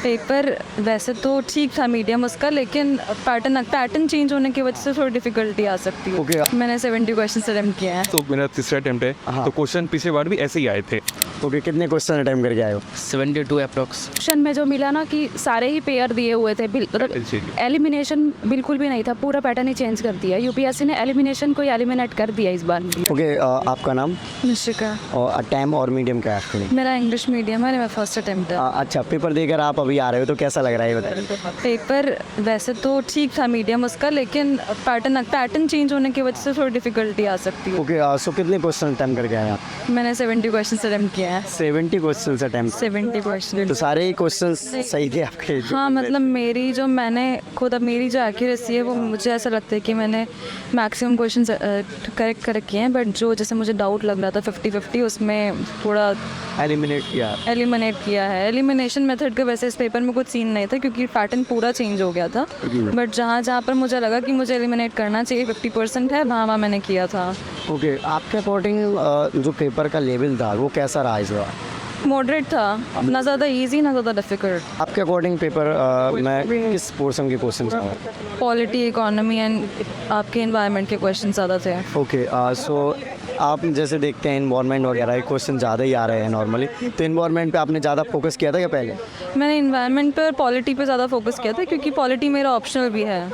Paper वैसे तो ठीक था मीडियम उसका, लेकिन पैटर्न चेंज होने की वजह से थोड़ी डिफिकल्टी आ सकती है। Okay. मैंने 70 क्वेश्चन अटेम्प्ट किए हैं। तो मेरा तीसरा अटेम्प्ट है, तो क्वेश्चन पिछले बार भी ऐसे ही आए थे। ओके, कितने क्वेश्चन अटेम्प्ट करके आए हो? 72 अप्रॉक्स। क्वेश्चन में जो मिला ना कि सारे ही पेयर दिए हुए थे, एलिमिनेशन बिल्कुल भी नहीं था, पूरा पैटर्न ही चेंज कर दिया। यूपीएससी ने एलिमिनेशन को एलिमिनेट कर दिया इस बार। ओके, आपका नाम निशिका। और टाइम और मीडियम क्या है आपके? मेरा इंग्लिश मीडियम है, मेरा फर्स्ट अटेम्प्ट है। अच्छा, पेपर देकर आप अभी आ रहे हो तो कैसा लग रहा है ये बताइए? पेपर वैसे तो ठीक था मीडियम उसका, लेकिन पैटर्न चेंज होने की वजह से थोड़ी डिफिकल्टी आ सकती है। ओके, सो कितने क्वेश्चन अटेम्प्ट करके आए आप? मैंने 70 क्वेश्चन अटेम्प्ट किए हैं। 70 क्वेश्चन अटेम्प्ट? 70 क्वेश्चन। तो सारे ही क्वेश्चन सही थे आपके? हाँ, मतलब मेरी जो एक्यूरेसी है वो मुझे ऐसा लगता है कि मैंने मैक्सिमम क्वेश्चन करेक्ट किए हैं, बट जो जैसे मुझे डाउट लग रहा था 50-50 उसमें थोड़ा एलिमिनेट किया है। एलिमिनेशन मेथड का वैसे इस पेपर में कुछ सीन नहीं था क्योंकि पैटर्न पूरा चेंज हो गया था, बट जहाँ पर मुझे लगा कि मुझे एलिमिनेट करना चाहिए 50% है, वहाँ मैंने किया था। ओके, आपके अकॉर्डिंग जो पेपर का लेवल था वो कैसा रहा इस बार? मॉडरेट था, ना ज़्यादा इजी ना ज़्यादा डिफिकल्ट। आपके अकॉर्डिंग पेपर में किस पोर्शन के क्वेश्चन थे? पॉलिटी, इकोनॉमी एंड आपके एनवायरनमेंट के क्वेश्चन ज़्यादा थे। ओके, सो आप जैसे देखते हैं इन्वायरमेंट वगैरह के क्वेश्चन ज़्यादा ही आ रहे हैं नॉर्मली, तो इन्वायरमेंट पे आपने ज़्यादा फोकस किया था क्या पहले? मैंने इन्वायरनमेंट पर पॉलिटी पे ज़्यादा फोकस किया था क्योंकि पॉलिटी मेरा ऑप्शनल भी है,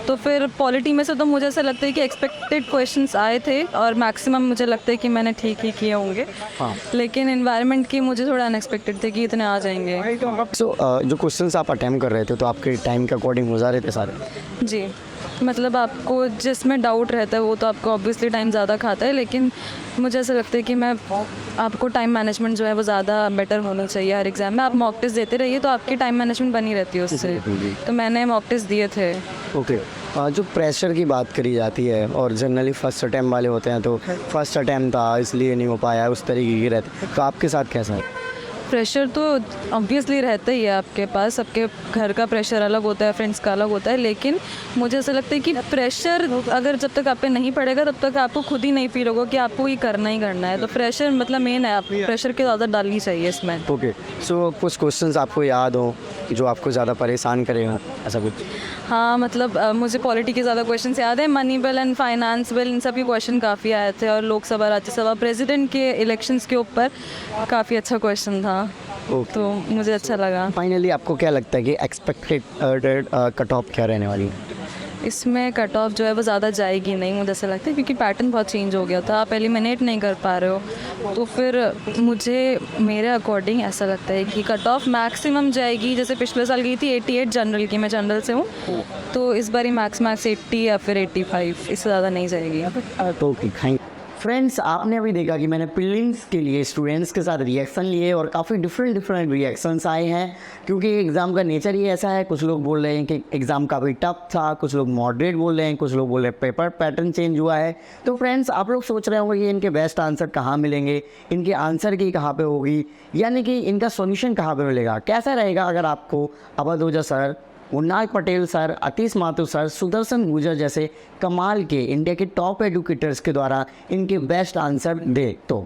तो फिर पॉलिटी में से तो मुझे ऐसा लगता है कि एक्सपेक्टेड क्वेश्चंस आए थे और मैक्सिमम मुझे लगता है कि मैंने ठीक ही किए होंगे। हाँ। लेकिन इन्वायरमेंट की मुझे थोड़ा अनएक्सपेक्टेड थे कि इतने आ जाएंगे। सो जो क्वेश्चंस आप अटेम्प्ट कर रहे थे तो आपके टाइम के अकॉर्डिंग हो जा रहे थे सारे? जी, मतलब आपको जिसमें डाउट रहता है वो तो आपको ऑब्वियसली टाइम ज़्यादा खाता है, लेकिन मुझे ऐसा लगता है कि आपको टाइम मैनेजमेंट जो है वो ज़्यादा बेटर होना चाहिए हर एग्ज़ाम में। आप मॉक टेस्ट देते रहिए तो आपकी टाइम मैनेजमेंट बनी रहती है उससे। तो मैंने मॉक टेस्ट दिए थे। ओके, जो प्रेशर की बात करी जाती है और जनरली फर्स्ट अटैम्प्ट वाले होते हैं तो फर्स्ट अटैम्प्ट था इसलिए नहीं हो पाया, उस तरीके की रहती, तो आपके साथ कैसा है? प्रेशर तो ऑब्वियसली रहता ही है आपके पास, सबके घर का प्रेशर अलग होता है, फ्रेंड्स का अलग होता है, लेकिन मुझे ऐसा लगता है कि प्रेशर अगर जब तक आप पे नहीं पड़ेगा तब तक आपको खुद ही नहीं फील होगा कि आपको ये करना ही करना है। तो प्रेशर मतलब मेन है, आप प्रेशर के ज़्यादा डालनी चाहिए इसमें। ओके, सो कुछ क्वेश्चंस आपको याद हो जो आपको ज़्यादा परेशान करे हों, ऐसा कुछ? हाँ, मतलब मुझे पॉलिटी के ज़्यादा क्वेश्चन याद है। Money bill and finance bill, इन सब के क्वेश्चन काफ़ी आए थे, और लोकसभा, राज्यसभा, प्रेसिडेंट के इलेक्शंस के ऊपर काफ़ी अच्छा क्वेश्चन था। तो मुझे अच्छा लगा। फाइनली आपको क्या लगता है कि एक्सपेक्टेड कट ऑफ क्या रहने वाली है? इसमें कट ऑफ जो है वो ज़्यादा जाएगी नहीं, मुझे ऐसा लगता है, क्योंकि पैटर्न बहुत चेंज हो गया था, आप एलिमिनेट नहीं कर पा रहे हो। तो फिर मेरे अकॉर्डिंग ऐसा लगता है कि कट ऑफ मैक्सिमम जाएगी, जैसे पिछले साल गई थी 88 जनरल की, मैं जनरल से हूँ, तो इस बार ही मैक्स 80 या फिर 85, इससे ज़्यादा नहीं जाएगी। तो फ्रेंड्स, आपने अभी देखा कि मैंने प्रीलिम्स के लिए स्टूडेंट्स के साथ रिएक्शन लिए और काफ़ी डिफरेंट रिएक्शंस आए हैं, क्योंकि एग्ज़ाम का नेचर ही ऐसा है। कुछ लोग बोल रहे हैं कि एग्ज़ाम काफ़ी टफ था, कुछ लोग मॉडरेट बोल रहे हैं, कुछ लोग बोल रहे हैं पेपर पैटर्न चेंज हुआ है। तो फ्रेंड्स, आप लोग सोच रहे होंगे कि इनके बेस्ट आंसर कहाँ मिलेंगे, इनके आंसर की कहाँ पे होगी, यानी कि इनका सॉल्यूशन कहाँ पे मिलेगा, कैसा रहेगा अगर आपको अवध ओझा सर, मुन्नाक पटेल सर, अतीश माथुर सर, सुदर्शन गुर्जर जैसे कमाल के इंडिया के टॉप एडुकेटर्स के द्वारा इनके बेस्ट आंसर दे। तो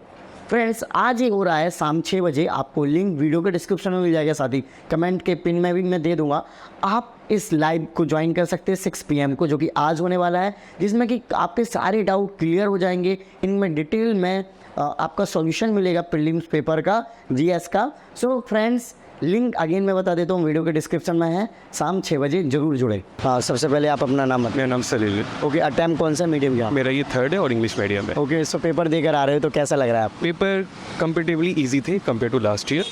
फ्रेंड्स, आज ही हो रहा है शाम 6 बजे, आपको लिंक वीडियो के डिस्क्रिप्शन में मिल जाएगा, साथ ही कमेंट के पिन में भी मैं दे दूंगा। आप इस लाइव को ज्वाइन कर सकते हैं 6 PM को, जो कि आज होने वाला है, जिसमें कि आपके सारे डाउट क्लियर हो जाएंगे। इनमें डिटेल में आपका सॉल्यूशन मिलेगा प्रीलिम्स पेपर का, GS का। सो फ्रेंड्स, लिंक अगेन मैं बता देता हूँ, वीडियो के डिस्क्रिप्शन में है, शाम 6 बजे जरूर जुड़े। हाँ, सबसे पहले आप अपना नाम बताएं। मेरा नाम सलील है। ओके, अटैम्प्ट कौन सा मीडियम का? मेरा ये थर्ड है और इंग्लिश मीडियम है। ओके, सो पेपर देकर आ रहे हो तो कैसा लग रहा है आप? पेपर कंपेरेटिवली इजी थे compare to last year,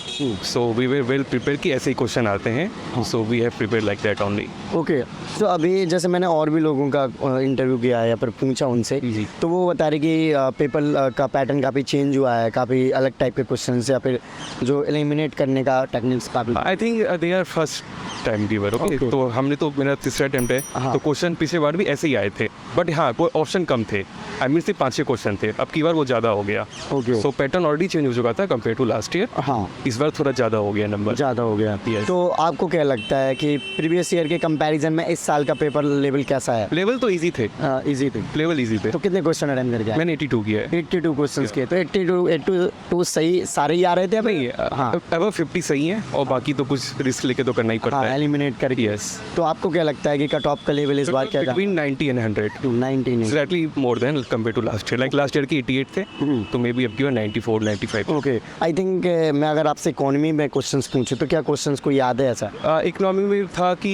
so we were well prepare कि ऐसे ही क्वेश्चन आते हैं, so we have prepare like that only. Okay, तो अभी जैसे मैंने और भी लोगों का इंटरव्यू किया है या फिर पूछा उनसे, तो वो बता रहे कि पेपर का पैटर्न काफ़ी चेंज हुआ है, काफ़ी अलग टाइप के क्वेश्चन या फिर जो एलिमिनेट करने का टेक्निक्स काफ़ी। I think they are first time giver. Okay, तो हमने तो मेरा तीसरा अटेम्प्ट है, तो क्वेश्चन पिछले बार भी ऐसे ही आए थे, बट हाँ वो ऑप्शन कम थे, आई मीन सिर्फ 5-6 क्वेश्चन थे, अब की बार वो ज़्यादा हो गया। ओके, सो पैटर्न ऑलरेडी चेंज हो चुका था कंपेयर टू लास्ट ईयर। हाँ, इस बार थोड़ा ज़्यादा हो गया, नंबर ज़्यादा हो गया। Yes. तो आपको क्या लगता है कि प्रीवियस ईयर के कंपैरिजन में इस साल का पेपर लेवल कैसा है? लेवल तो ईजी थे, इजी थे, लेवल ईजी थे। तो कितने क्वेश्चन अटेम्प्ट करके आए? मैंने 82 किया है। 82 क्वेश्चंस किए, तो 82 टू सही सारे ही आ रहे थे भाई? हाँ अब 50 सही है और बाकी तो कुछ रिस्क लेके तो करना ही पड़ता हाँ है। एलिमिनेट करके। Yes. तो आपको क्या लगता है कि कट ऑफ का लेवल इस बार क्या था? Between 90 and 100 19। Slightly more than compared to last year. Like last year के 88 थे, तो मे बी अब की 94, 95। ओके आई थिंक मैं अगर आपसे इकोनॉमी में क्वेश्चंस पूछूं तो क्या क्वेश्चंस को याद है ऐसा? इकोनॉमी में था कि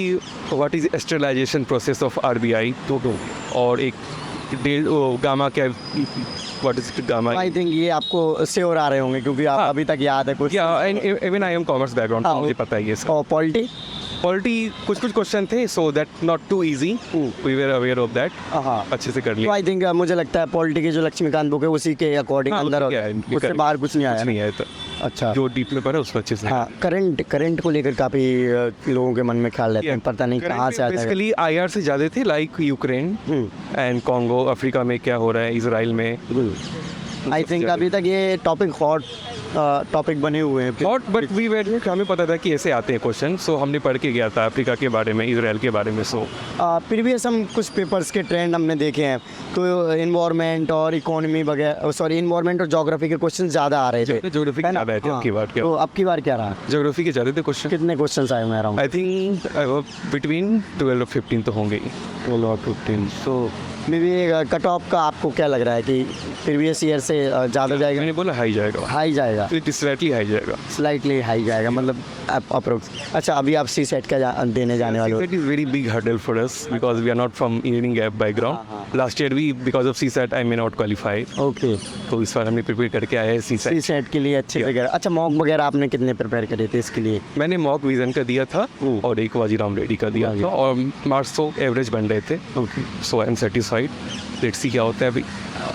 what is sterilisation process of RBI, तो और एक गामा क्या what is gamma. I think ये आपको श्योर आ रहे होंगे क्योंकि आप अभी तक याद है कुछ। या even I am commerce background, हाँ, मुझे पता है ये सब। और पॉलिटी? पॉलिटी कुछ क्वेश्चन थे, so that not too easy, we were aware of that, हाँ अच्छे से कर तो लिया। आई थिंक मुझे लगता है पॉलिटी के जो लक्ष्मीकांत बुक है उसी के अकॉर्डिंग हाँ, अंदर उसके है, उससे बाहर कुछ नहीं आया। नहीं आया तो अच्छा जो डीप में पढ़ा उसमें अच्छे से। हाँ करंट को लेकर काफ़ी लोगों के मन में ख्याल रहता है, पता नहीं कहाँ से आता है। बेसिकली आईआर से ज़्यादा थे, like Ukraine and Congo, Africa में क्या हो रहा है, इजराइल में। आई थिंक अभी तक ये टॉपिक हॉट टॉपिक बने हुए हैं। नॉट बट वी वेर, हमें पता था कि ऐसे आते हैं क्वेश्चन, सो हमने पढ़ के गया था अफ्रीका के बारे में, इजराइल के बारे में। सो प्रीवियस हम कुछ पेपर्स के ट्रेंड हमने देखे हैं, तो इन्वायरमेंट और इकोनॉमी वगैरह, सॉरी इन्वायरमेंट और ज्योग्राफी के क्वेश्चन ज़्यादा आ रहे थे। ज्योग्राफी के ज़्यादा आए थे आपकी बार, क्या तो अब की बार क्या रहा? ज्योग्राफी के ज़्यादा थे क्वेश्चन। कितने क्वेश्चन आए हुए हैं अराउंड? आई थिंक बिटवीन 12 और 15 तो होंगे ही। 12 और 15। सो मे बी कट ऑफ का आपको क्या लग रहा है कि प्रीवियस ईयर से ज़्यादा जाएगा? मैंने बोला हाई जाएगा, हाई जाएगा, स्लाइटली हाई जाएगा। स्लाइटली हाई जाएगा मतलब अप्रोक्स। अच्छा अभी आप सी सेट का देने जाने वाले हो? It is very big hurdle for us because we are not from engineering background. Last year we because of CSAT I may not qualify. Okay तो इस बार हमने प्रिपेयर करके आए हैं सी CSAT। सेट के लिए अच्छे वगैरह। अच्छा मॉक वगैरह आपने कितने प्रिपेयर करे थे इसके लिए? मैंने मॉक विजन का दिया था और एक वाजीराम रेड्डी का दिया था और मार्क्स तो एवरेज बन रहे थे। Okay so I am satisfied, let's see क्या होता है अभी।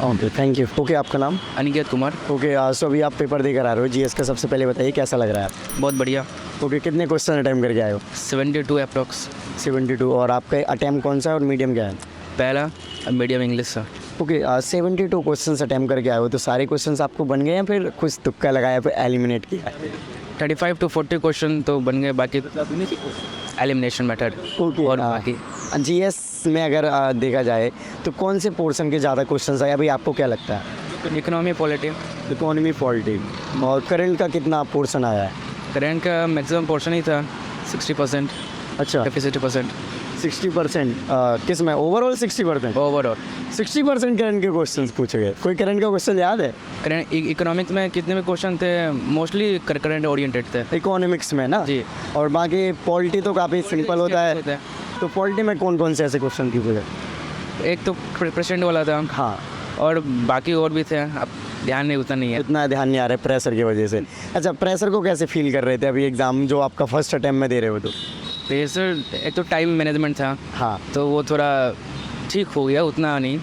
Okay thank you. ओके आपका नाम? अनिकेत कुमार। ओके सो अभी आप पेपर देकर आ रहे हो जीएस का, सबसे पहले बताइए कैसा लग रहा है आपको? बहुत बढ़िया। ओके कितने क्वेश्चन अटैम्प्ट करके आए हो? 72 अप्रॉक्स। 72। और आपका अटैम्प्ट कौन सा है और मीडियम क्या है? पहला मीडियम इंग्लिश था। ओके 72 क्वेश्चन अटैम्प्ट करके आए हो, तो सारे क्वेश्चन आपको बन गए या फिर कुछ तुक्का लगाया फिर एलिमिनेट किया? 35 to 40 क्वेश्चन तो बन गए, बाकी एलिमिनेशन मेथड ओके और बाकी जीएस में अगर देखा जाए तो कौन से पोर्शन के ज़्यादा क्वेश्चन आए अभी आपको क्या लगता है? Economy polity. Economy polity. और करंट का कितना पोर्शन आया है? करंट का मैक्सिमम पोर्शन ही था 60%, अच्छा 50% 60%। किस में ओवरऑल 60%? ओवरऑल 60% करंट के क्वेश्चंस पूछे गए। कोई करंट का क्वेश्चन याद है? करंट इकोनॉमिक्स में कितने भी क्वेश्चन थे, मोस्टली करंट ओरिएंटेड थे। इकोनॉमिक्स में ना जी। और बाकी पॉलिटी तो काफ़ी सिंपल होता है। तो पॉलिटी में कौन कौन से ऐसे क्वेश्चन पूछे गए? एक तो प्रेसिडेंट वाला था हाँ और बाकी और भी थे, अब ध्यान नहीं उतना नहीं है। इतना ध्यान नहीं आ रहा है प्रेशर की वजह से। अच्छा प्रेशर को कैसे फील कर रहे थे अभी एग्ज़ाम जो आपका फर्स्ट अटैम्प्ट में दे रहे हो? तो प्रेशर एक तो टाइम मैनेजमेंट था, हाँ तो वो थोड़ा ठीक हो गया, उतना नहीं।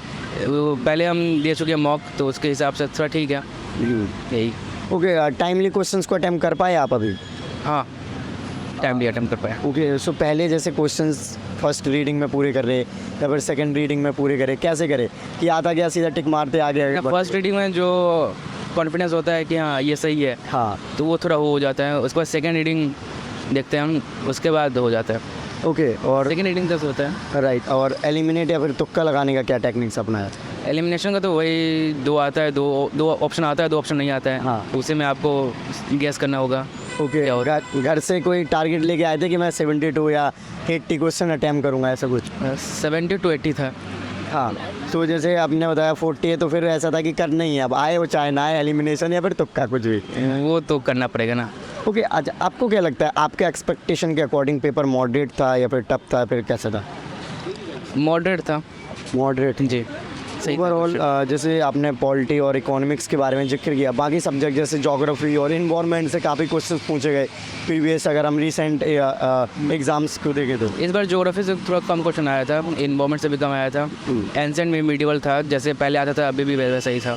वो पहले हम दे चुके मॉक, तो उसके हिसाब से थोड़ा ठीक है यही। ओके टाइमली क्वेश्चंस को अटैम्प्ट कर पाए आप अभी? हाँ टाइमली अटेम्प्ट कर पाया। ओके सो पहले जैसे क्वेश्चंस फर्स्ट रीडिंग में पूरे कर रहे या फिर सेकंड रीडिंग में पूरे करे, कैसे करे कि आता गया सीधा टिक मारते आ गया? फर्स्ट रीडिंग में जो कॉन्फिडेंस होता है कि हाँ ये सही है, हाँ तो वो थोड़ा हो जाता है। उसके बाद सेकंड रीडिंग देखते हैं हम, उसके बाद हो जाता है। ओके और सेकंड रीडिंग तक होता है। राइट। और एलिमिनेट या फिर तुक्का लगाने का क्या टेक्निक्स अपनाया? एलिमिनेशन का तो वही दो आता है, दो ऑप्शन आता है, दो ऑप्शन नहीं आता है। हाँ। उसी में आपको गैस करना होगा। ओके क्या होता घर से कोई टारगेट लेके आए थे कि मैं 72 या 80 क्वेश्चन अटैम्प्ट करूँगा ऐसा कुछ? 70 to 80 था। हाँ तो जैसे आपने बताया 40 है, तो फिर ऐसा था कि करना ही है, अब आए वो चाहे ना आए एलिमिनेशन या फिर तुक्का कुछ भी? वो तो करना पड़ेगा ना। ओके अच्छा आपको क्या लगता है आपके एक्सपेक्टेशन के अकॉर्डिंग पेपर मॉडरेट था या फिर टफ था, फिर कैसा था? मॉडरेट था। मॉडरेट जी सही था। ओवरऑल जैसे आपने पॉलिटी और इकोनॉमिक्स के बारे में जिक्र किया, बाकी सब्जेक्ट जैसे ज्योग्राफी और इन्वायरमेंट से काफ़ी क्वेश्चन पूछे गए प्रीवियस, अगर हम रिसेंट एग्जाम्स को देखें तो? इस बार ज्योग्राफी से थोड़ा कम क्वेश्चन आया था, इन्वायरमेंट से भी कम आया था। एंशिएंट में मीडिवल था, जैसे पहले आता था अभी भी वैसा ही था।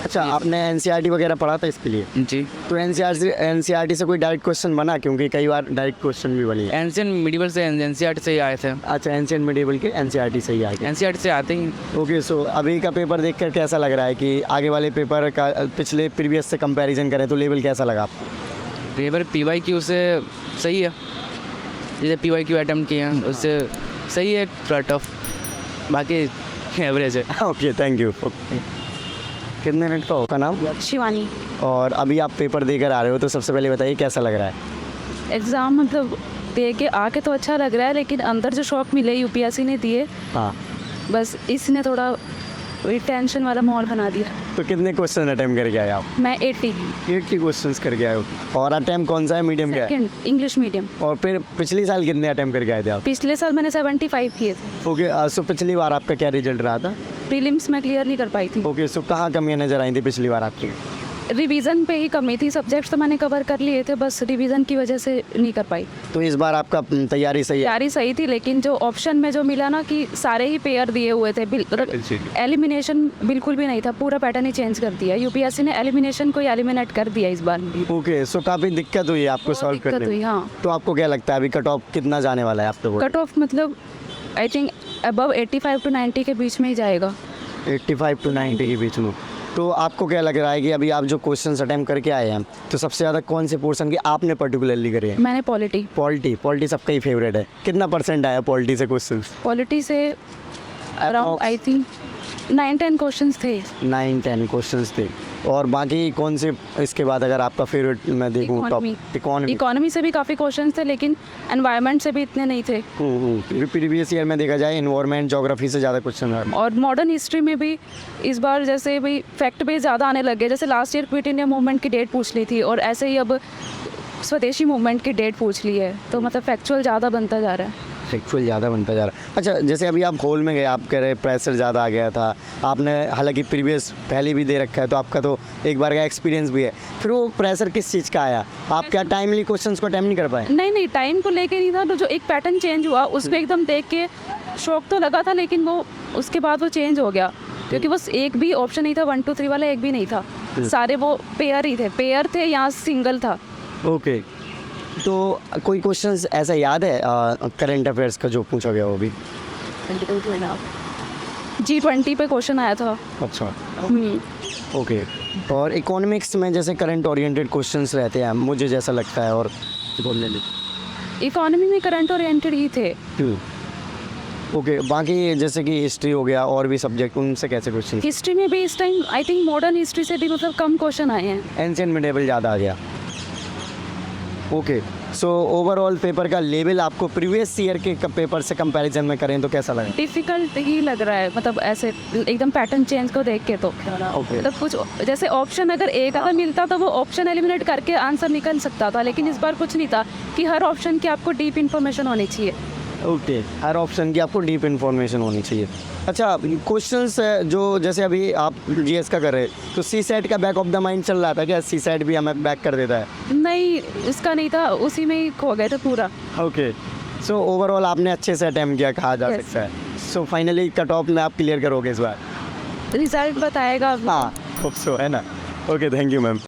अच्छा आपने एनसीईआरटी वगैरह पढ़ा था इसके लिए? जी। तो एनसीईआरटी से कोई डायरेक्ट क्वेश्चन बना? क्योंकि कई बार डायरेक्ट क्वेश्चन भी बने। एंशिएंट मीडिवल से एनसीईआरटी से ही आए थे। अच्छा एंशिएंट मिडिवल के एनसीईआरटी से ही आ गए। एनसीईआरटी से आते ही। ओके सो अभी का पेपर देखकर कैसा लग रहा है कि आगे वाले पेपर का पिछले प्रीवियस से कंपैरिजन करें तो लेवल कैसा लगा आपको? पेपर PYQ से सही है, जैसे PYQ अटेम्प्ट किए हैं उससे सही है, थोड़ा टफ, बाकी एवरेज है। Okay thank you. कितने मिनट का होगा नाम? शिवानी। और अभी आप पेपर देकर आ रहे हो, तो सबसे पहले बताइए कैसा लग रहा है? एग्ज़ाम मतलब दे के आके तो अच्छा लग रहा है, लेकिन अंदर जो शौक मिले यूपीएससी ने दिए, हाँ, बस इसने थोड़ा टेंशन वाला माहौल बना दिया। तो कितने क्वेश्चन अटैम्प्ट करके आए आप? मैं 80 80 क्वेश्चंस करके आए हो। और अटैम्प्ट कौन सा है, मीडियम का है? Second English medium. और फिर पिछले साल कितने अटैम्प्ट करके आए थे आप? पिछले साल मैंने 75 किए थे। ओके, सो पिछली बार आपका क्या रिजल्ट रहा था? प्रीलिम्स में क्लियर नहीं कर पाई थी। ओके, सो कहाँ कमियाँ नजर आई थी पिछली बार आपकी? रिवीजन पे ही कमी थी, सब्जेक्ट्स तो मैंने कवर कर लिए थे, बस रिवीजन की वजह से नहीं कर पाई। तो इस बार आपका तैयारी सही है? तैयारी सही थी, लेकिन जो ऑप्शन में जो मिला ना कि सारे ही पेयर दिए हुए थे, एलिमिनेशन बिल्कुल भी नहीं था, पूरा पैटर्न ही चेंज कर दिया। यूपीएससी ने एलिमिनेशन को एलिमिनेट कर दिया इस बार। ओके, सो काफ़ी दिक्कत हुई है आपको सॉल्व दिक्कत करने हुई, में। हाँ। तो आपको क्या लगता है अभी कट ऑफ कितना जाने वाला है आपके? कट ऑफ मतलब आई थिंक अबव 85 to 90 के बीच में ही जाएगा। 85 to 90 के बीच में। तो आपको क्या लग रहा है कि अभी आप जो क्वेश्चंस अटेम्प्ट करके आए हैं, तो सबसे ज़्यादा कौन से पोर्शन की आपने पर्टिकुलरली करे हैं? मैंने पॉलिटी पॉलिटी सबका ही फेवरेट है। कितना परसेंट आया पॉलिटी से क्वेश्चंस? पॉलिटी से अराउंड आई थिंक 9-10 क्वेश्चंस थे। 9-10 क्वेश्चंस थे। और बाकी कौन से इसके बाद अगर आपका फेवरेट मैं देखूँ टॉप? इकोनॉमी से भी काफ़ी क्वेश्चंस थे, लेकिन एनवायरनमेंट से भी इतने नहीं थे। प्रीवियस ईयर में देखा जाए एनवायरनमेंट ज्योग्राफी से ज़्यादा क्वेश्चन है। और मॉडर्न हिस्ट्री में भी इस बार जैसे भाई फैक्ट बेस ज़्यादा आने लग गए। जैसे last year quit India movement की डेट पूछ ली थी, और ऐसे ही अब स्वदेशी मूवमेंट की डेट पूछ ली है, तो मतलब फैक्चुअल ज़्यादा बनता जा रहा है। सेक्सुअल ज़्यादा बनता जा रहा है। अच्छा, जैसे अभी आप हॉल में गए, आप कह रहे प्रेशर ज़्यादा आ गया था, आपने हालांकि प्रीवियस पहले भी दे रखा है, तो आपका तो एक बार का एक्सपीरियंस भी है, फिर वो प्रेशर किस चीज़ का आया? आप क्या टाइमली क्वेश्चंस को अटेम्प्ट नहीं कर पाए? नहीं, टाइम को लेके नहीं था, तो जो एक पैटर्न चेंज हुआ उसको एकदम देख के शौक तो लगा था, लेकिन वो उसके बाद वो चेंज हो गया, क्योंकि बस एक भी ऑप्शन नहीं था, 1 2 3 वाला एक भी नहीं था, सारे वो पेयर ही थे, पेयर थे या सिंगल था। ओके, तो कोई क्वेश्चंस ऐसा याद है करंट अफेयर्स का जो पूछा गया वो भी? G20 पे क्वेश्चन आया था। अच्छा, ओके। और इकोनॉमिक्स में जैसे करंट ओरिएंटेड क्वेश्चंस रहते हैं, मुझे जैसा लगता है, और इकोनॉमी में करंट ओरिएंटेड ही थे। ओके, बाकी जैसे कि हिस्ट्री हो गया और भी सब्जेक्ट, उनसे कैसे क्वेश्चन? हिस्ट्री में भी इस time I think modern history से भी मतलब कम क्वेश्चन आए हैं। एंशिएंट मिडिवल ज़्यादा आ गया। ओके, सो ओवरऑल पेपर का लेवल आपको प्रीवियस ईयर के पेपर से कंपैरिजन में करें तो कैसा लगा? डिफ़िकल्ट ही लग रहा है, मतलब ऐसे एकदम पैटर्न चेंज को देख के तो मतलब कुछ जैसे ऑप्शन अगर एक अगर मिलता तो वो ऑप्शन एलिमिनेट करके आंसर निकल सकता था, लेकिन इस बार कुछ नहीं था कि हर ऑप्शन की आपको डीप इन्फॉर्मेशन होनी चाहिए। ओके, हर ऑप्शन की आपको डीप इन्फॉर्मेशन होनी चाहिए। अच्छा, क्वेश्चंस जो जैसे अभी आप जीएस का कर रहे, तो सी सेट का बैक ऑफ द माइंड चल रहा था क्या? सी सेट भी हमें बैक कर देता है? नहीं, इसका नहीं था, उसी में ही खो गए थे पूरा। ओके, सो ओवरऑल आपने अच्छे से अटैम्प्ट किया कहा जा Yes. सकता है। सो फाइनली कट ऑफ में आप क्लियर करोगे इस बार? रिजल्ट बताएगा। हाँ, होप सो, है ना? Okay, thank you ma'am.